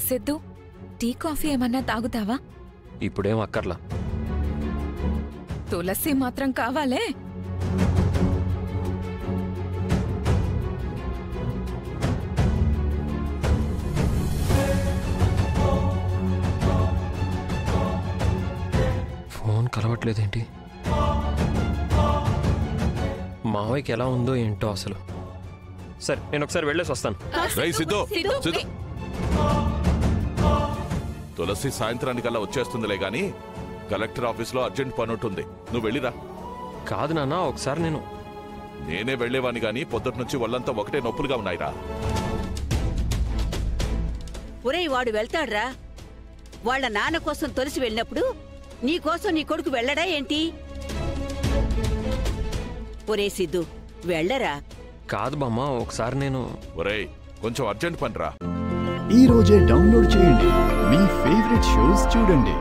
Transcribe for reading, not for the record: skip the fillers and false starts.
Siddhu, tea coffee ఏమన్నా తాగుతావా? ఇప్పుడేం అక్కర్లా. తులసి మాత్రం కావాలే. ఫోన్ కలవట్లేదేంటి? మావయ్యకి ఎలా ఉందో ఏంటో అసలు. సరే, నేను ఒకసారి వెళ్ళేసి వస్తాను. తులసి సాయంత్రానికల్లా వచ్చేస్తుందిలే గాని కలెక్టర్ ఆఫీస్లో అర్జెంట్ పని ఉంటుంది. నువ్వు వెళ్ళిరా. కాదు నాన్న, ఒకసారి నేనే వెళ్లేవాని గాని పొద్దుటి నుంచి వాళ్ళంతా ఒకటే నొప్పులుగా ఉన్నాయిరా. ఒరేయ్, వాడు వెళ్తాడ్రా. వాళ్ళ నాన్న కోసం తులసి వెళ్ళినప్పుడు నీ కోసం నీ కొడుకు వెళ్ళడా ఏంటి? ఒరే సిద్ధు, వెళ్ళరా. కాదు బామ్మ, ఒకసారి ఒరేయ్, కొంచెం అర్జెంట్ పనిరా. ఈ రోజే డౌన్లోడ్ చేయండి. మీ ఫేవరెట్ షోస్ చూడండి.